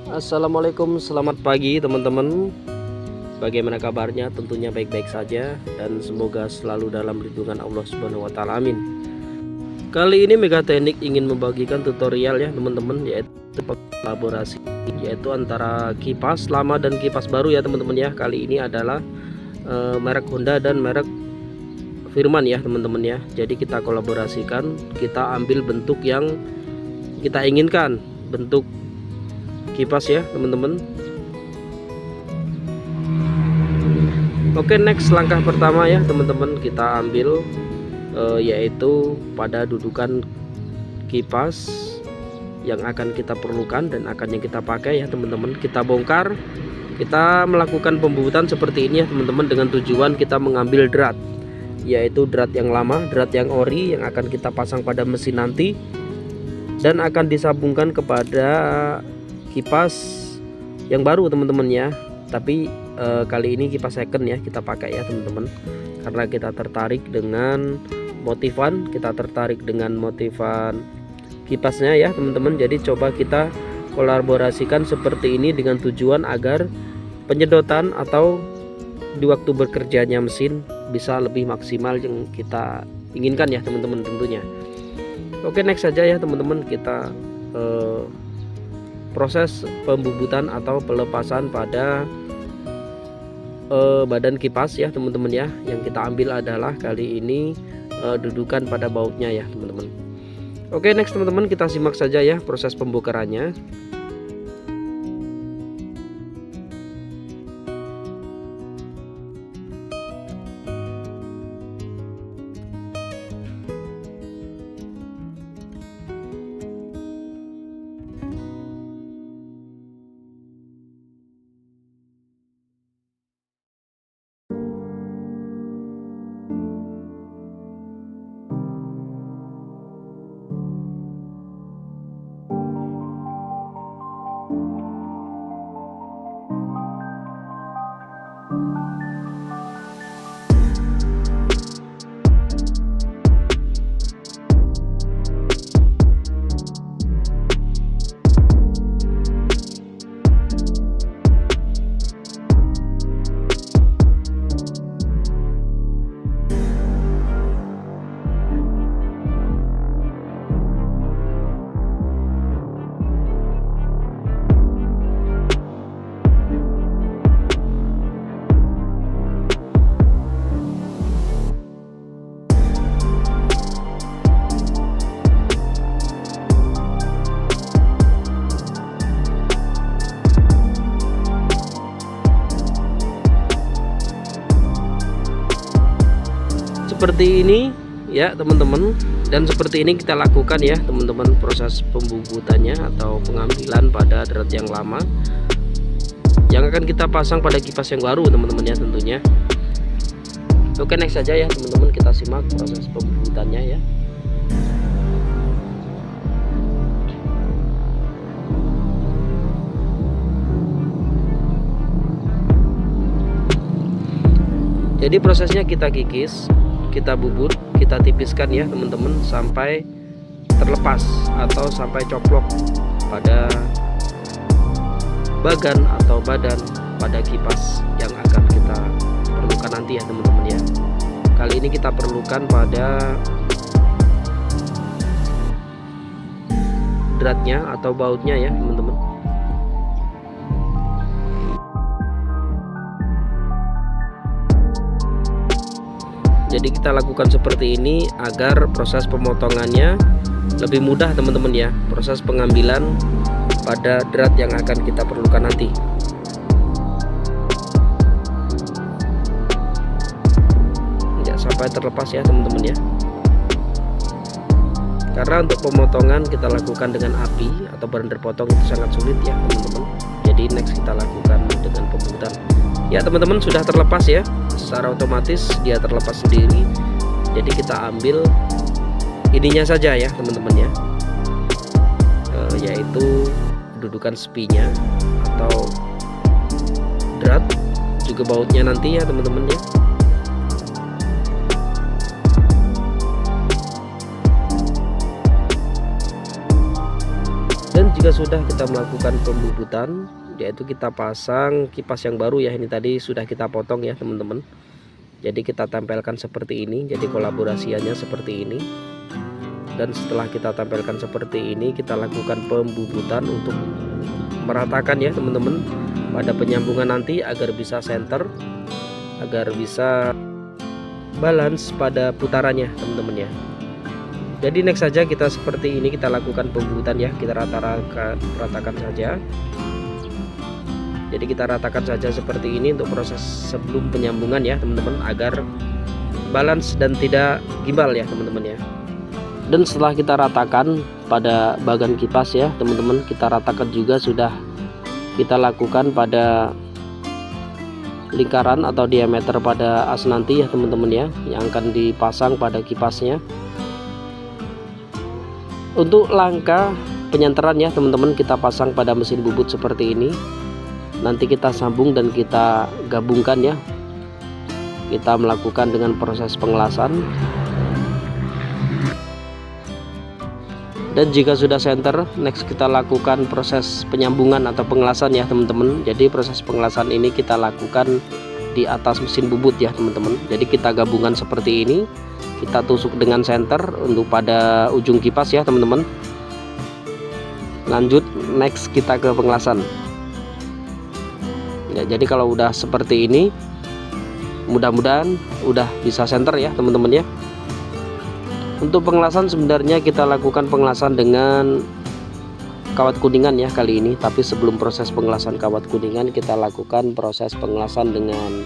Assalamualaikum, selamat pagi teman-teman. Bagaimana kabarnya? Tentunya baik-baik saja dan semoga selalu dalam lindungan Allah Subhanahu wa taala. Amin. Kali ini Mega Teknik ingin membagikan tutorial ya teman-teman, yaitu kolaborasi yaitu antara kipas lama dan kipas baru ya teman-teman ya. Kali ini adalah merek Honda dan merek Firman ya teman-teman ya. Jadi kita kolaborasikan, kita ambil bentuk yang kita inginkan, bentuk kipas ya teman-teman. Oke, next langkah pertama ya teman-teman, kita ambil yaitu pada dudukan kipas yang akan kita perlukan dan akan yang kita pakai ya teman-teman. Kita bongkar, kita melakukan pembubutan seperti ini ya teman-teman, dengan tujuan kita mengambil drat, yaitu drat yang lama, drat yang ori yang akan kita pasang pada mesin nanti dan akan disambungkan kepada kipas yang baru teman-teman ya. Tapi kali ini kipas second ya kita pakai ya teman-teman, karena kita tertarik dengan motifan, kita tertarik dengan motifan kipasnya ya teman-teman. Jadi coba kita kolaborasikan seperti ini dengan tujuan agar penyedotan atau di waktu bekerjanya mesin bisa lebih maksimal yang kita inginkan ya teman-teman tentunya. Oke, next saja ya teman-teman, kita proses pembubutan atau pelepasan pada badan kipas ya teman-teman ya. Yang kita ambil adalah kali ini dudukan pada bautnya ya teman-teman. Oke, next teman-teman, kita simak saja ya proses pembongkarannya. Seperti ini ya teman-teman, dan seperti ini kita lakukan ya teman-teman proses pembubutannya atau pengambilan pada drat yang lama yang akan kita pasang pada kipas yang baru teman-teman ya tentunya. Oke, next saja ya teman-teman, kita simak proses pembubutannya ya. Jadi prosesnya kita kikis, kita bubut, kita tipiskan ya teman-teman sampai terlepas atau sampai coplok pada bagan atau badan pada kipas yang akan kita perlukan nanti ya teman-teman ya. Kali ini kita perlukan pada dratnya atau bautnya ya teman-teman. Jadi kita lakukan seperti ini agar proses pemotongannya lebih mudah teman-teman ya, proses pengambilan pada drat yang akan kita perlukan nanti. Ya, sampai terlepas ya teman-teman ya. Karena untuk pemotongan kita lakukan dengan api atau blender potong itu sangat sulit ya teman-teman. Jadi next kita lakukan dengan pembubutan. Ya teman-teman, sudah terlepas ya, secara otomatis dia terlepas sendiri. Jadi kita ambil ininya saja ya teman-teman ya, yaitu dudukan spinya atau drat, juga bautnya nanti ya teman-teman ya. jika sudah kita melakukan pembubutan, yaitu kita pasang kipas yang baru ya, ini tadi sudah kita potong ya teman-teman. Jadi kita tempelkan seperti ini, jadi kolaborasiannya seperti ini. Dan setelah kita tempelkan seperti ini, kita lakukan pembubutan untuk meratakan ya teman-teman pada penyambungan nanti, agar bisa center, agar bisa balance pada putarannya teman-teman ya. Jadi next saja kita seperti ini, kita lakukan pembubutan ya, kita ratakan saja. Jadi kita ratakan saja seperti ini untuk proses sebelum penyambungan ya teman-teman, agar balance dan tidak gimbal ya teman-teman ya. Dan setelah kita ratakan pada bagian kipas ya teman-teman, kita ratakan juga sudah kita lakukan pada lingkaran atau diameter pada as nanti ya teman-teman ya, yang akan dipasang pada kipasnya. Untuk langkah penyenteran ya teman-teman, kita pasang pada mesin bubut seperti ini. Nanti kita sambung dan kita gabungkan ya. Kita melakukan dengan proses pengelasan. Dan jika sudah center, next kita lakukan proses penyambungan atau pengelasan ya teman-teman. Jadi proses pengelasan ini kita lakukan di atas mesin bubut ya teman-teman. Jadi kita gabungan seperti ini, kita tusuk dengan center untuk pada ujung kipas ya teman-teman. Lanjut next kita ke pengelasan ya. Jadi kalau udah seperti ini, mudah-mudahan udah bisa center ya teman-teman ya. Untuk pengelasan sebenarnya kita lakukan pengelasan dengan kawat kuningan ya kali ini, tapi sebelum proses pengelasan kawat kuningan, kita lakukan proses pengelasan dengan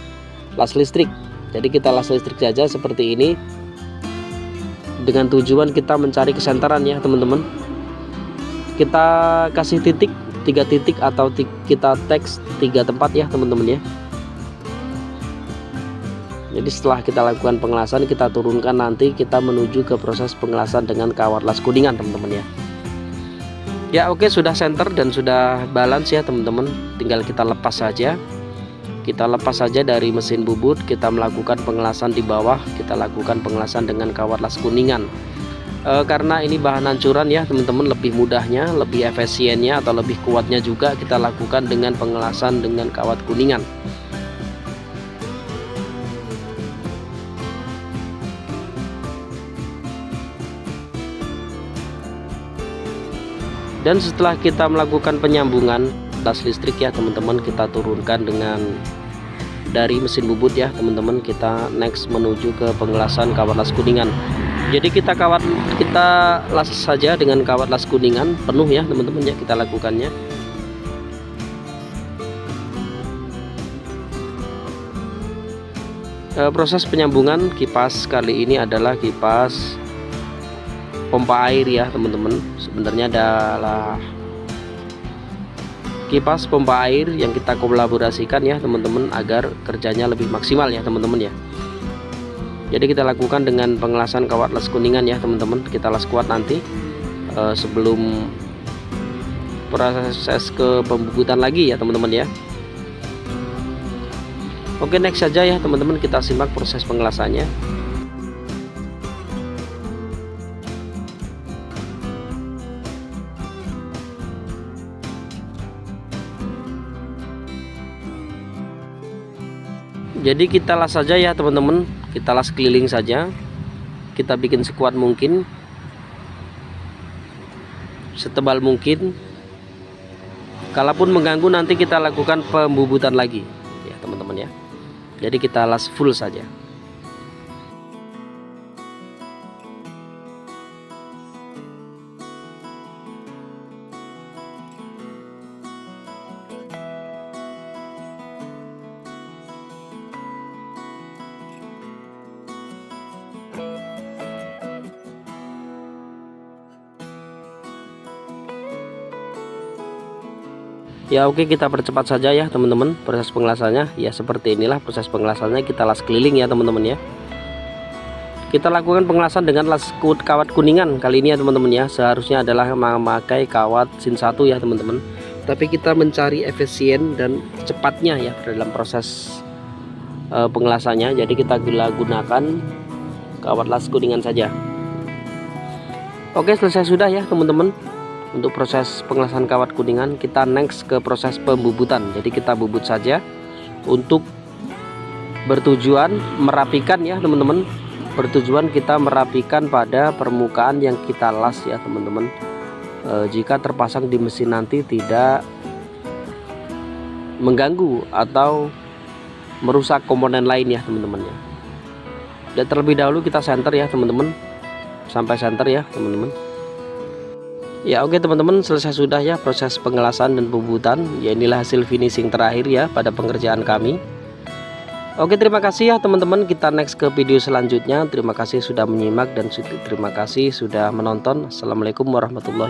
las listrik. Jadi kita las listrik saja seperti ini, dengan tujuan kita mencari kesenteran ya teman-teman. Kita kasih titik 3 titik atau kita teks 3 tempat ya teman-teman ya. Jadi setelah kita lakukan pengelasan, kita turunkan, nanti kita menuju ke proses pengelasan dengan kawat las kuningan teman-teman ya. Ya oke, sudah center dan sudah balance ya teman-teman, tinggal kita lepas saja. Kita lepas saja dari mesin bubut, kita melakukan pengelasan di bawah, kita lakukan pengelasan dengan kawat las kuningan. Karena ini bahan hancuran ya teman-teman, lebih mudahnya, lebih efisiennya atau lebih kuatnya juga kita lakukan dengan pengelasan dengan kawat kuningan. Dan setelah kita melakukan penyambungan las listrik ya teman-teman, kita turunkan dengan dari mesin bubut ya teman-teman. Kita next menuju ke pengelasan kawat las kuningan. Jadi kita las saja dengan kawat las kuningan penuh ya teman-teman ya, kita lakukannya. Proses penyambungan kipas kali ini adalah kipas pompa air ya teman-teman. Sebenarnya adalah kipas pompa air yang kita kolaborasikan ya teman-teman, agar kerjanya lebih maksimal ya teman-teman ya. Jadi kita lakukan dengan pengelasan kawat las kuningan ya teman-teman. Kita las kuat nanti sebelum proses ke pembubutan lagi ya teman-teman ya. Oke, next saja ya teman-teman, kita simak proses pengelasannya. Jadi kita las saja ya teman-teman, kita las keliling saja, kita bikin sekuat mungkin, setebal mungkin. Kalaupun mengganggu, nanti kita lakukan pembubutan lagi ya teman-teman ya. Jadi kita las full saja. Ya oke, kita percepat saja ya teman-teman proses pengelasannya. Ya seperti inilah proses pengelasannya, kita las keliling ya teman-teman ya. Kita lakukan pengelasan dengan las kawat kuningan kali ini ya teman-teman ya. Seharusnya adalah memakai kawat sin 1 ya teman-teman, tapi kita mencari efisien dan cepatnya ya dalam proses pengelasannya. Jadi kita gunakan kawat las kuningan saja. Oke, selesai sudah ya teman-teman. Untuk proses pengelasan kawat kuningan, kita next ke proses pembubutan. Jadi kita bubut saja untuk bertujuan merapikan ya teman-teman. Bertujuan kita merapikan pada permukaan yang kita las ya teman-teman. Jika terpasang di mesin nanti tidak mengganggu atau merusak komponen lain ya teman-teman ya. Dan terlebih dahulu kita center ya teman-teman, sampai center ya teman-teman. Ya oke teman-teman, selesai sudah ya proses pengelasan dan pembubutan. Ya inilah hasil finishing terakhir ya pada pengerjaan kami. Oke, terima kasih ya teman-teman. Kita next ke video selanjutnya. Terima kasih sudah menyimak dan terima kasih sudah menonton. Assalamualaikum warahmatullahi wabarakatuh.